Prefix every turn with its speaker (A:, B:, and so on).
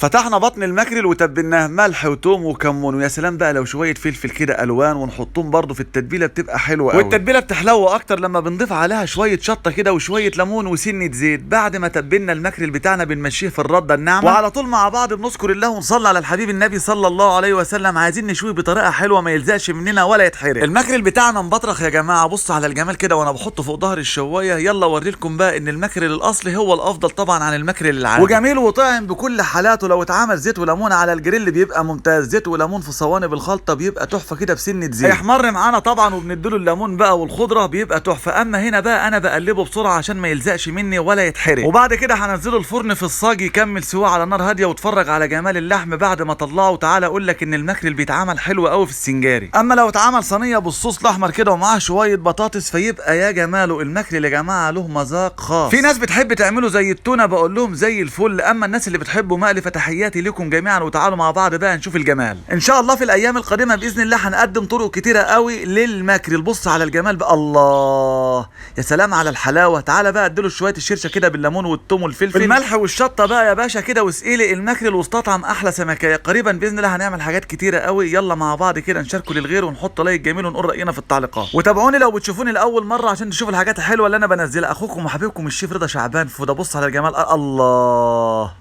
A: فتحنا بطن الماكريل وتبلناه ملح وتوم وكمون، ويا سلام بقى لو شويه فلفل كده الوان ونحطهم برضو في التتبيله بتبقى حلوه قوي. والتتبيله بتحلو اكتر لما بنضيف عليها شويه شطه كده وشويه ليمون وسنه زيت. بعد ما تبلنا الماكريل بتاعنا بنمشيه في الرده الناعمه، وعلى طول مع بعض بنذكر الله ونصلي على الحبيب النبي صلى الله عليه وسلم. عايزين نشويه بطريقه حلوه ما يلزقش مننا ولا يتحرق. الماكريل بتاعنا مبطرخ يا جماعه، بصوا على الجمال كده وانا بحطه فوق ظهر الشوايه. يلا اوريلكم بقى ان الماكريل الاصلي هو الافضل طبعا عن الماكريل العادي، وجميل وطاعم بكل حالاته. لو اتعمل زيت وليمون على الجريل بيبقى ممتاز، زيت وليمون في صواني بالخلطه بيبقى تحفه كده بسنه زيت. هيحمر معانا طبعا وبنديله الليمون بقى والخضره بيبقى تحفه. اما هنا بقى انا بقلبه بسرعه عشان ما يلزقش مني ولا يتحرق، وبعد كده هنزله الفرن في الصاج يكمل سواه على نار هاديه. واتفرج على جمال اللحم بعد ما طلعه. تعالى اقول لك ان الماكريل بيتعمل حلو قوي في السنجاري. اما لو اتعمل صينيه بالصوص الاحمر كده ومعاه شويه بطاطس فيبقى يا جماله. الماكريل يا جماعه له مذاق خاص. في ناس بتحب تعمله زي التونه، بقول لهم زي الفل. اما الناس اللي بتحبه مقلي فتحياتي لكم جميعا. وتعالوا مع بعض بقى نشوف الجمال. ان شاء الله في الايام القادمه باذن الله هنقدم طرق كتيره قوي للماكريل. بص على الجمال بقى، الله يا سلام على الحلاوه. تعالى بقى اديله شويه الشرشه كده بالليمون والثوم والفلفل الملح والشطه بقى يا باشا كده، واسقيلي الماكريل واستطعم احلى سمكيه. قريبا باذن الله هنعمل حاجات كتيره قوي. يلا مع بعض كده نشاركه للغير ونحط لايك جميل ونقول راينا في التعليقات. وتابعوني لو بتشوفوني لاول مره عشان تشوفوا الحاجات الحلوه اللي انا بنزلها. اخوكم وحبيبكم الشيف رضا شعبان. فده بص على الجمال، الله.